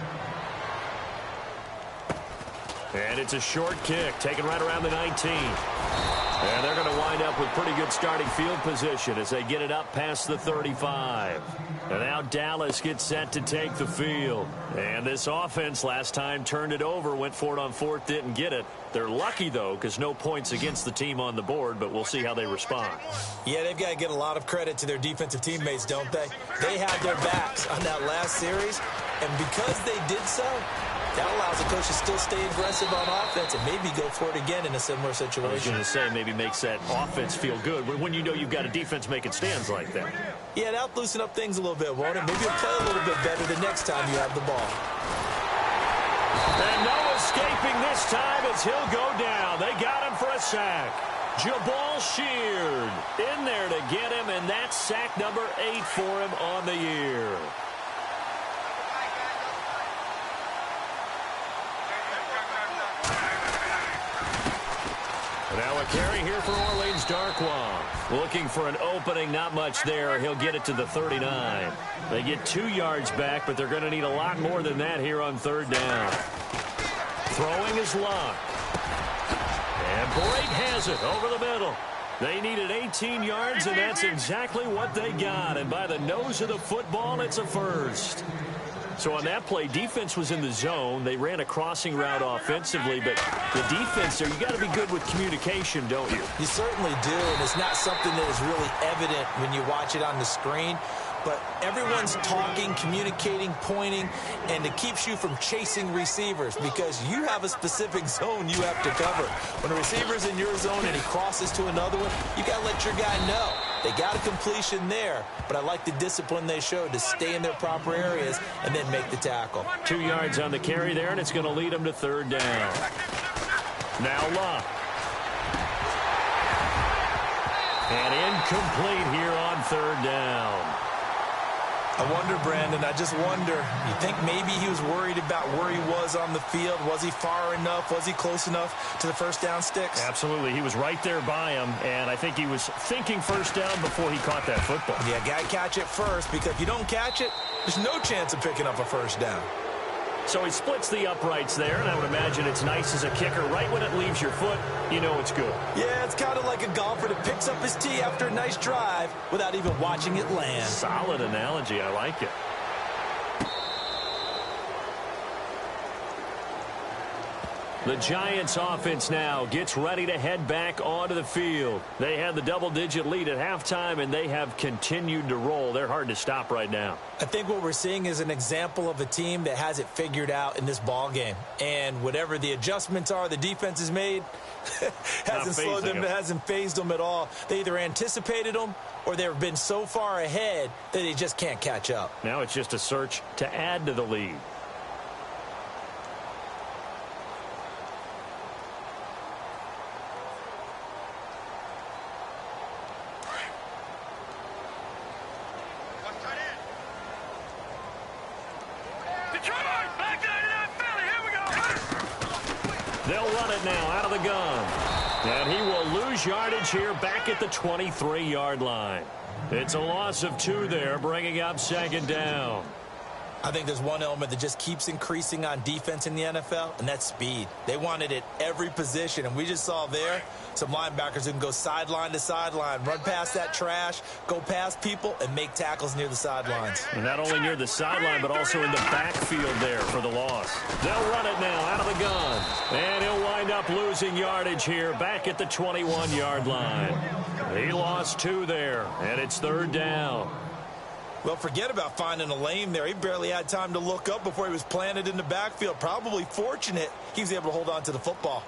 [SPEAKER 2] And it's a short kick, taken right around the 19. And they're going to wind up with pretty good starting field position as they get it up past the 35. And now Dallas gets set to take the field. And this offense last time turned it over, went for it on fourth, didn't get it. They're lucky, though, because no points against the team on the board, but we'll see how they respond.
[SPEAKER 3] Yeah, they've got to get a lot of credit to their defensive teammates, don't they? They had their backs on that last series, and because they did so, that allows the coach to still stay aggressive on offense and maybe go for it again in a similar situation.
[SPEAKER 2] I was going to say maybe makes that offense feel good when you know you've got a defense making stands like that.
[SPEAKER 3] Yeah, that'll loosen up things a little bit, won't it? Maybe you'll play a little bit better the next time you have the ball.
[SPEAKER 2] And no escaping this time as he'll go down. They got him for a sack. Jabal Sheard in there to get him, and that's sack number 8 for him on the year. Now a carry here for Orleans Darkwa. Looking for an opening, not much there. He'll get it to the 39. They get 2 yards back, but they're going to need a lot more than that here on third down. Throwing is Luck. And Brate has it over the middle. They needed 18 yards, and that's exactly what they got. And by the nose of the football, it's a first. So on that play, defense was in the zone. They ran a crossing route offensively, but the defense there, you got to be good with communication, don't you?
[SPEAKER 3] You certainly do, and it's not something that is really evident when you watch it on the screen. But everyone's talking, communicating, pointing, and it keeps you from chasing receivers because you have a specific zone you have to cover. When a receiver's in your zone and he crosses to another one, you got to let your guy know. They got a completion there, but I like the discipline they showed to stay in their proper areas and then make the tackle.
[SPEAKER 2] 2 yards on the carry there, and it's going to lead them to third down. Now Luck. And incomplete here on third down.
[SPEAKER 3] I wonder, Brandon, I just wonder, you think maybe he was worried about where he was on the field? Was he far enough? Was he close enough to the first down sticks?
[SPEAKER 2] Absolutely. He was right there by him, and I think he was thinking first down before he caught that football.
[SPEAKER 3] Yeah, got to catch it first, because if you don't catch it, there's no chance of picking up a first down.
[SPEAKER 2] So he splits the uprights there, and I would imagine it's nice as a kicker. Right when it leaves your foot, you know it's good.
[SPEAKER 3] Yeah, it's kind of like a golfer that picks up his tee after a nice drive without even watching it land.
[SPEAKER 2] Solid analogy. I like it. The Giants offense now gets ready to head back onto the field. They had the double-digit lead at halftime, and they have continued to roll. They're hard to stop right now.
[SPEAKER 3] I think what we're seeing is an example of a team that has it figured out in this ball game. And whatever the adjustments are the defense has made, hasn't slowed them, hasn't phased them at all. They either anticipated them or they've been so far ahead that they just can't catch up.
[SPEAKER 2] Now it's just a search to add to the lead. They'll run it now out of the gun. And he will lose yardage here back at the 23-yard line. It's a loss of 2 there, bringing up second down.
[SPEAKER 3] I think there's one element that just keeps increasing on defense in the NFL, and that's speed. They want it at every position, and we just saw there some linebackers who can go sideline to sideline, run past that trash, go past people, and make tackles near the sidelines.
[SPEAKER 2] And not only near the sideline, but also in the backfield there for the loss. They'll run it now out of the gun. And he'll wind up losing yardage here back at the 21-yard line. He lost 2 there, and it's third down.
[SPEAKER 3] Well, forget about finding a lane there. He barely had time to look up before he was planted in the backfield. Probably fortunate he was able to hold on to the football.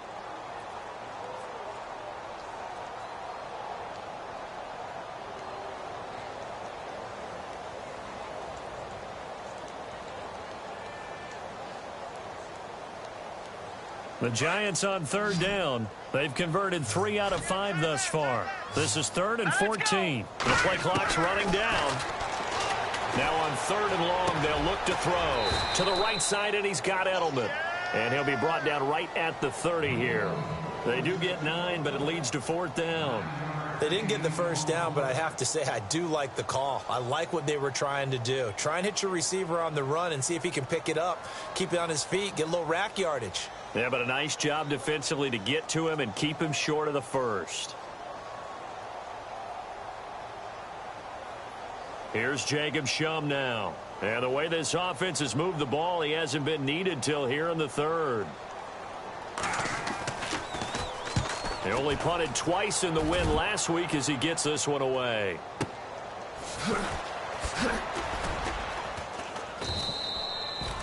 [SPEAKER 2] The Giants on third down. They've converted 3 out of 5 thus far. This is 3rd and 14. The play clock's running down. Now on 3rd and long, they'll look to throw. To the right side, and he's got Edelman. And he'll be brought down right at the 30 here. They do get 9, but it leads to 4th down.
[SPEAKER 3] They didn't get the first down, but I have to say I do like the call. I like what they were trying to do. Try and hit your receiver on the run and see if he can pick it up, keep it on his feet, get a little rack yardage.
[SPEAKER 2] Yeah, but a nice job defensively to get to him and keep him short of the first. Here's Jacob Shum now. And the way this offense has moved the ball, he hasn't been needed till here in the third. They only punted twice in the win last week as he gets this one away.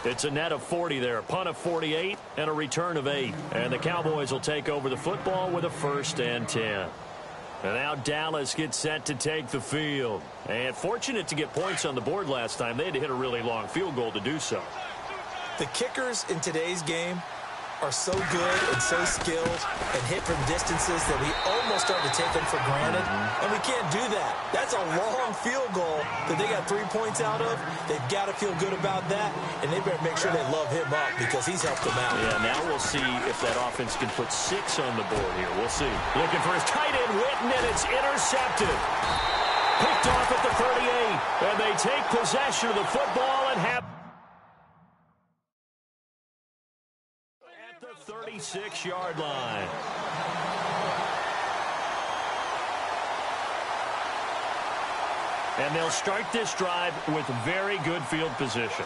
[SPEAKER 2] It's a net of 40 there. Punt of 48 and a return of 8. And the Cowboys will take over the football with a 1st and 10. And now Dallas gets set to take the field. And fortunate to get points on the board last time. They had to hit a really long field goal to do so.
[SPEAKER 3] The kickers in today's game are so good and so skilled and hit from distances that we almost start to take them for granted. And we can't do that. That's a long field goal that they got 3 points out of. They've got to feel good about that, and they better make sure they love him up because he's helped them out.
[SPEAKER 2] Yeah, now we'll see if that offense can put 6 on the board here. We'll see. Looking for his tight end, Witten, and it's intercepted. Picked off at the 38, and they take possession of the football and have 36-yard line. And they'll start this drive with very good field position.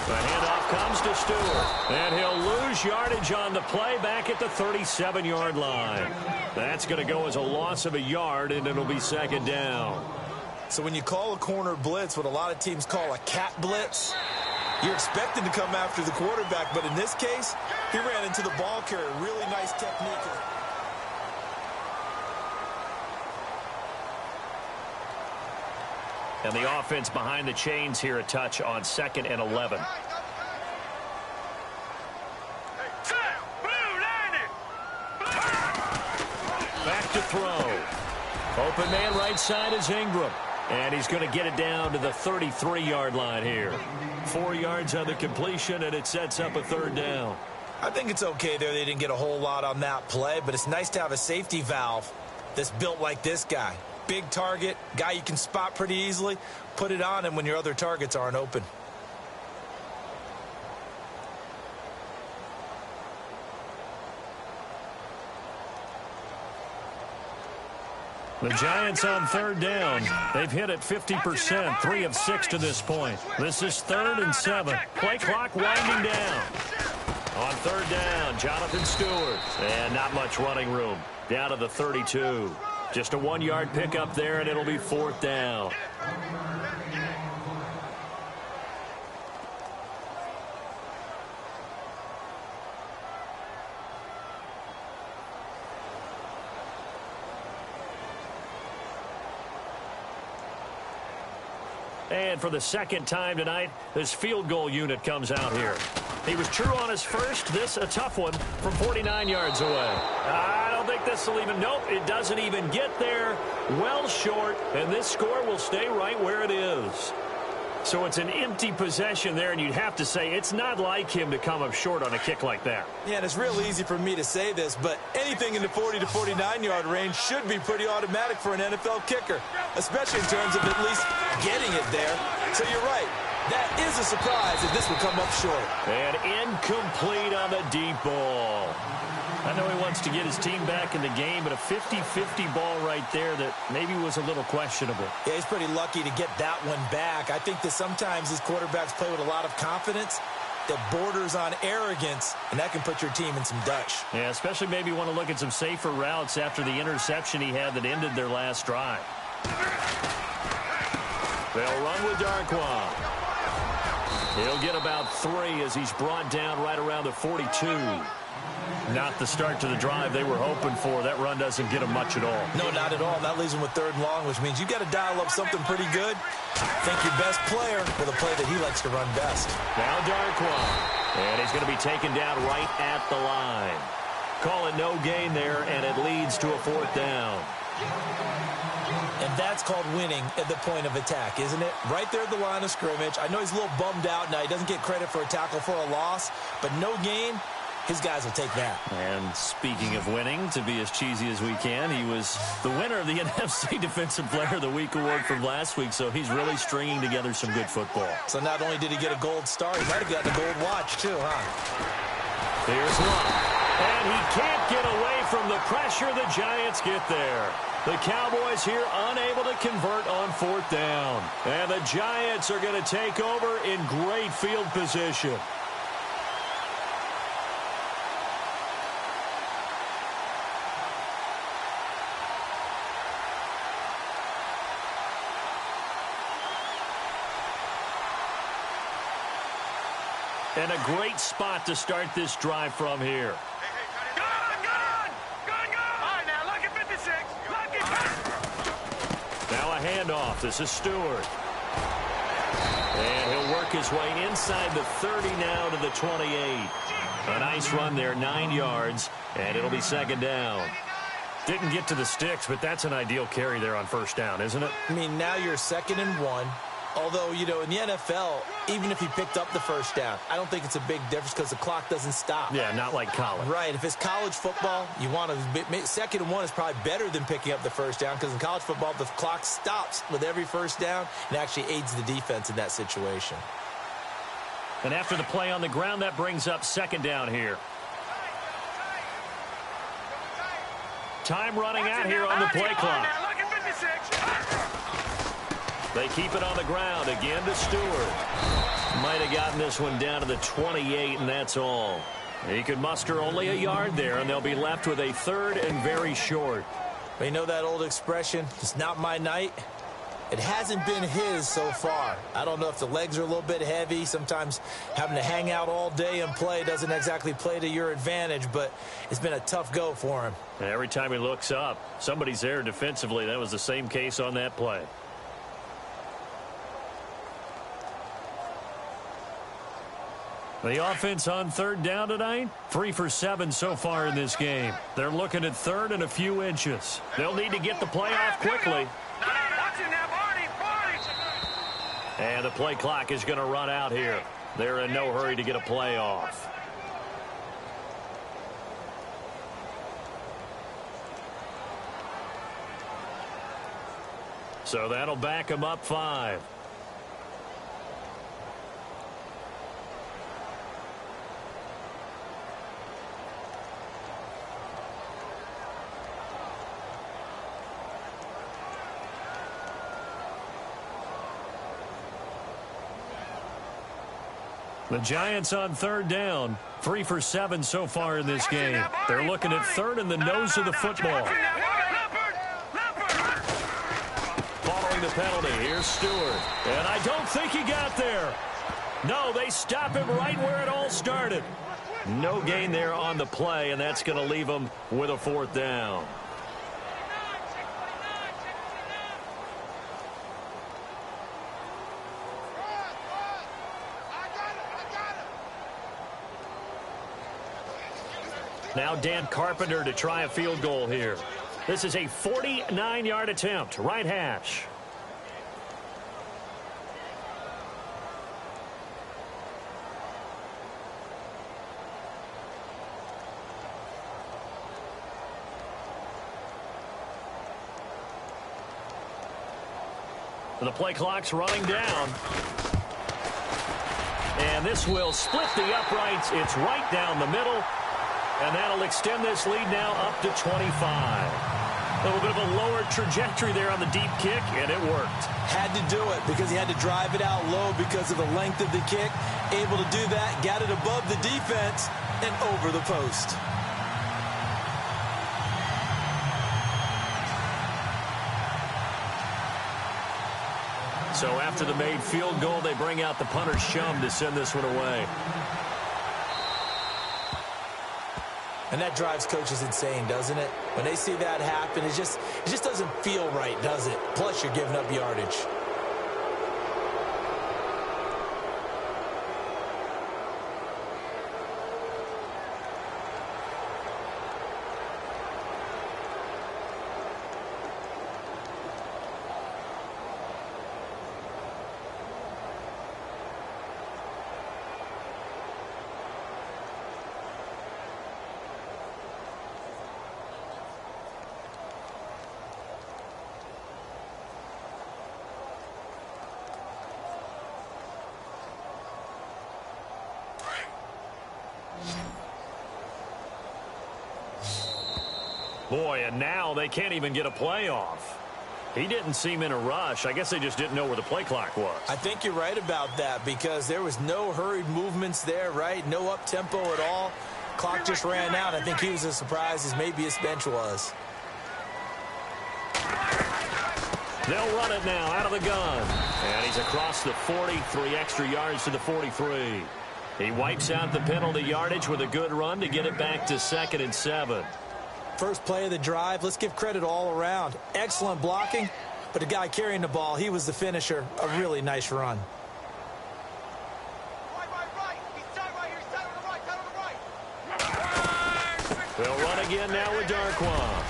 [SPEAKER 2] The handoff comes to Stewart, and he'll lose yardage on the play back at the 37-yard line. That's going to go as a loss of a yard, and it'll be 2nd down.
[SPEAKER 3] So when you call a corner blitz, what a lot of teams call a cat blitz, you're expected to come after the quarterback, but in this case, he ran into the ball carrier. Really nice technique.
[SPEAKER 2] And the offense behind the chains here a touch on 2nd and 11. Back to throw. Open man right side is Ingram. And he's going to get it down to the 33-yard line here. 4 yards on the completion, and it sets up a 3rd down.
[SPEAKER 3] I think it's okay there. They didn't get a whole lot on that play, but it's nice to have a safety valve that's built like this guy. Big target, guy you can spot pretty easily. Put it on him when your other targets aren't open.
[SPEAKER 2] The Giants on 3rd down. They've hit it 50%, 3 of 6 to this point. This is 3rd and 7. Play clock winding down. On 3rd down, Jonathan Stewart. And not much running room. Down to the 32. Just a 1-yard pickup there, and it'll be 4th down. And for the 2nd time tonight, this field goal unit comes out here. He was true on his first. This a tough one from 49 yards away. I don't think this will even, nope, it doesn't even get there. Well short, and this score will stay right where it is. So it's an empty possession there, and you'd have to say it's not like him to come up short on a kick like that.
[SPEAKER 3] Yeah, and it's real easy for me to say this, but anything in the 40 to 49-yard range should be pretty automatic for an NFL kicker, especially in terms of at least getting it there. So you're right. That is a surprise if this would come up short.
[SPEAKER 2] And incomplete on the deep ball. I know he wants to get his team back in the game, but a 50-50 ball right there that maybe was a little questionable.
[SPEAKER 3] Yeah, he's pretty lucky to get that one back. I think that sometimes these quarterbacks play with a lot of confidence that borders on arrogance, and that can put your team in some Dutch.
[SPEAKER 2] Yeah, especially maybe want to look at some safer routes after the interception he had that ended their last drive. They'll run with Darkwa. He'll get about 3 as he's brought down right around the 42. Not the start to the drive they were hoping for. That run doesn't get them much at all.
[SPEAKER 3] No, not at all. That leaves them with 3rd and long, which means you got to dial up something pretty good. Think your best player with a play that he likes to run best.
[SPEAKER 2] Now Darkwa. And he's going to be taken down right at the line. Call it no gain there, and it leads to a 4th down.
[SPEAKER 3] And that's called winning at the point of attack, isn't it? Right there at the line of scrimmage. I know he's a little bummed out now. He doesn't get credit for a tackle for a loss, but no gain, his guys will take that.
[SPEAKER 2] And speaking of winning, to be as cheesy as we can, he was the winner of the NFC Defensive Player of the Week award from last week, so he's really stringing together some good football.
[SPEAKER 3] So not only did he get a gold star, he might have gotten a gold watch too, huh?
[SPEAKER 2] Here's one. And he can't get away from the pressure. The Giants get there. The Cowboys here unable to convert on 4th down. And the Giants are going to take over in great field position. And a great spot to start this drive from here. Now a handoff. This is Stewart. And he'll work his way inside the 30 now to the 28. A nice run there, 9 yards, and it'll be 2nd down. Didn't get to the sticks, but that's an ideal carry there on 1st down, isn't it?
[SPEAKER 3] I mean, now you're 2nd and 1. Although, you know, in the NFL, even if he picked up the 1st down, I don't think it's a big difference because the clock doesn't stop.
[SPEAKER 2] Yeah, not like college.
[SPEAKER 3] Right. If it's college football, you want to 2nd and 1 is probably better than picking up the 1st down because in college football, the clock stops with every 1st down and actually aids the defense in that situation.
[SPEAKER 2] And after the play on the ground, that brings up 2nd down here. Time running out here on the play clock. They keep it on the ground again to Stewart. Might have gotten this one down to the 28, and that's all. He could muster only a yard there, and they'll be left with a 3rd and very short.
[SPEAKER 3] But you know that old expression, it's not my night? It hasn't been his so far. I don't know if the legs are a little bit heavy. Sometimes having to hang out all day and play doesn't exactly play to your advantage, but it's been a tough go for him.
[SPEAKER 2] And every time he looks up, somebody's there defensively. That was the same case on that play. The offense on 3rd down tonight, 3 for 7 so far in this game. They're looking at 3rd and a few inches. They'll need to get the play off quickly. And the play clock is going to run out here. They're in no hurry to get a play off. So that'll back them up 5. The Giants on 3rd down, 3 for 7 so far in this game. They're looking at 3rd and the nose of the football. Following the penalty, here's Stewart. And I don't think he got there. No, they stop him right where it all started. No gain there on the play, and that's going to leave them with a 4th down. Now Dan Carpenter to try a field goal here. This is a 49-yard attempt, right hash. The play clock's running down. And this will split the uprights. It's right down the middle. And that'll extend this lead now up to 25. A little bit of a lower trajectory there on the deep kick, and it worked.
[SPEAKER 3] Had to do it because he had to drive it out low because of the length of the kick. Able to do that, got it above the defense and over the post.
[SPEAKER 2] So after the made field goal, they bring out the punter's chum to send this one away.
[SPEAKER 3] And that drives coaches insane, doesn't it? When they see that happen, it just doesn't feel right, does it? Plus, you're giving up yardage.
[SPEAKER 2] Boy, and now they can't even get a play off. He didn't seem in a rush. I guess they just didn't know where the play clock was.
[SPEAKER 3] I think you're right about that because there was no hurried movements there, right? No up-tempo at all. Clock just ran out. I think he was as surprised as maybe his bench was.
[SPEAKER 2] They'll run it now out of the gun. And he's across the 40, 3 extra yards to the 43. He wipes out the penalty yardage with a good run to get it back to 2nd and 7.
[SPEAKER 3] First play of the drive, let's give credit all around. Excellent blocking, but the guy carrying the ball, he was the finisher. A really nice run.
[SPEAKER 4] Right. He's tied right here. He's tied on the right.
[SPEAKER 2] They'll run again now with Darquan.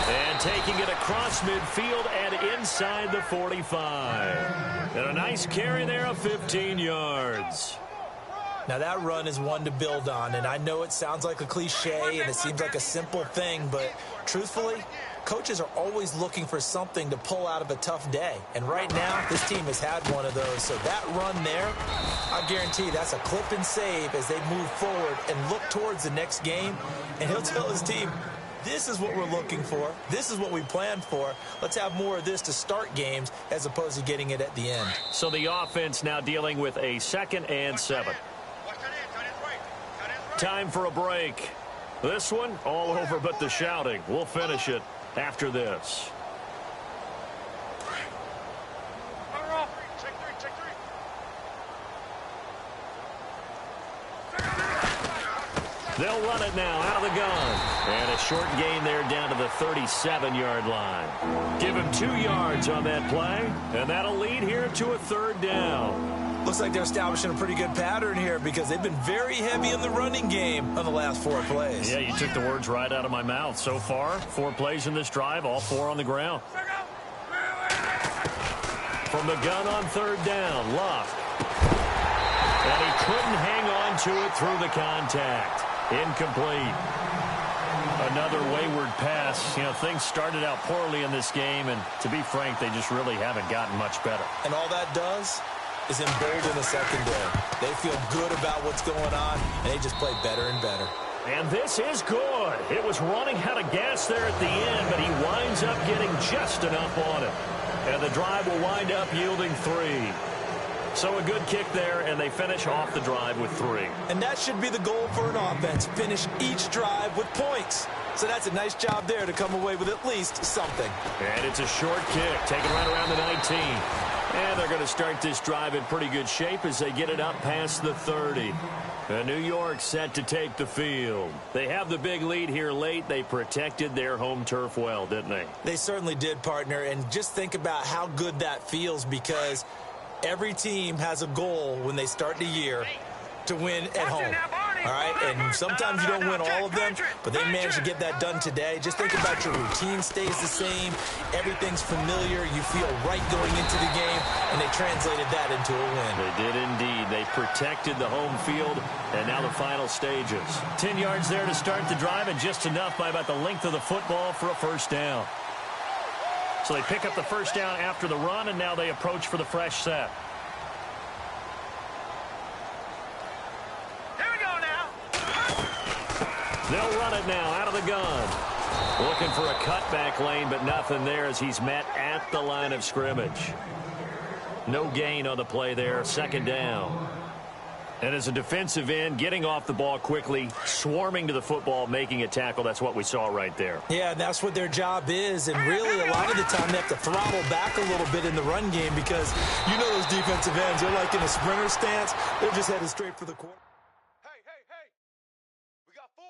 [SPEAKER 2] And taking it across midfield and inside the 45. And a nice carry there of 15 yards.
[SPEAKER 3] Now that run is one to build on, and I know it sounds like a cliche and it seems like a simple thing, but truthfully, coaches are always looking for something to pull out of a tough day. And right now, this team has had one of those. So that run there, I guarantee that's a clip and save as they move forward and look towards the next game. And he'll tell his team, this is what we're looking for. This is what we planned for. Let's have more of this to start games as opposed to getting it at the end.
[SPEAKER 2] So the offense now dealing with a 2nd and 7. Time for a break. This one, all over but the shouting. We'll finish it after this. They'll run it now out of the gun. And a short gain there down to the 37-yard line. Give him 2 yards on that play, and that'll lead here to a 3rd down.
[SPEAKER 3] Looks like they're establishing a pretty good pattern here because they've been very heavy in the running game on the last 4 plays.
[SPEAKER 2] Yeah, you took the words right out of my mouth. So far, 4 plays in this drive, all 4 on the ground. From the gun on 3rd down, Luck. And he couldn't hang on to it through the contact. Incomplete. Another wayward pass. You know, things started out poorly in this game, and to be frank, they just really haven't gotten much better.
[SPEAKER 3] And all that does is embolden the secondary. They feel good about what's going on, and they just play better and better.
[SPEAKER 2] And this is good. It was running out of gas there at the end, but he winds up getting just enough on it. And the drive will wind up yielding 3. So a good kick there, and they finish off the drive with 3.
[SPEAKER 3] And that should be the goal for an offense. Finish each drive with points. So that's a nice job there to come away with at least something.
[SPEAKER 2] And it's a short kick, taken right around the 19. And they're going to start this drive in pretty good shape as they get it up past the 30. And New York set to take the field. They have the big lead here late. They protected their home turf well, didn't they?
[SPEAKER 3] They certainly did, partner. And just think about how good that feels because every team has a goal when they start the year to win at home. All right, and sometimes you don't win all of them, but they managed to get that done today. Just think about your routine stays the same. Everything's familiar. You feel right going into the game, and they translated that into a win.
[SPEAKER 2] They did indeed. They protected the home field, and now the final stages. 10 yards there to start the drive, and just enough by about the length of the football for a 1st down. So they pick up the 1st down after the run, and now they approach for the fresh set. They'll run it now out of the gun. Looking for a cutback lane, but nothing there as he's met at the line of scrimmage. No gain on the play there, 2nd down. And as a defensive end, getting off the ball quickly, swarming to the football, making a tackle, that's what we saw right there.
[SPEAKER 3] Yeah, that's what their job is, and really a lot of the time they have to throttle back a little bit in the run game because you know those defensive ends, they're like in a sprinter stance. They're just headed straight for the quarter.
[SPEAKER 4] We got 4.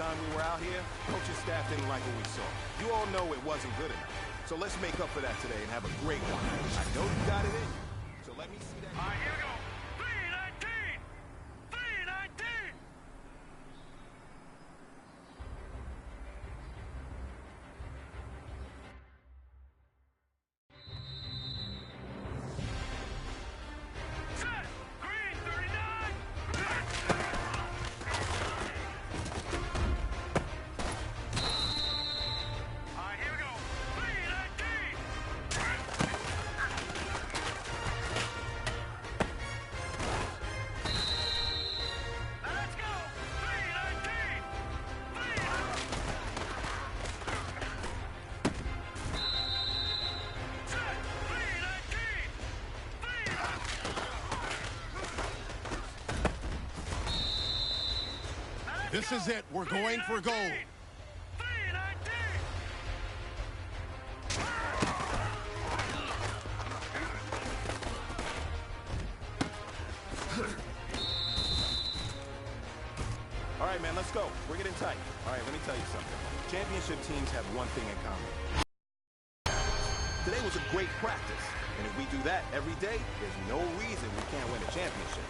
[SPEAKER 5] time we were out here, coaching staff didn't like what we saw. You all know it wasn't good enough. So let's make up for that today and have a great one. I know you got it in you. So let me see that.
[SPEAKER 4] All right, here we go. 319! 319! Set! Green 39! All right, here we go. 319! Let's go! 319! 319! Set! 319! 319!
[SPEAKER 1] This is it. We're going for gold.
[SPEAKER 4] 319!
[SPEAKER 5] All right, man, let's go. We're getting tight. All right, let me tell you something. Championship teams have one thing in common. Today was a great practice. And if we do that every day, there's no reason we can't win a championship.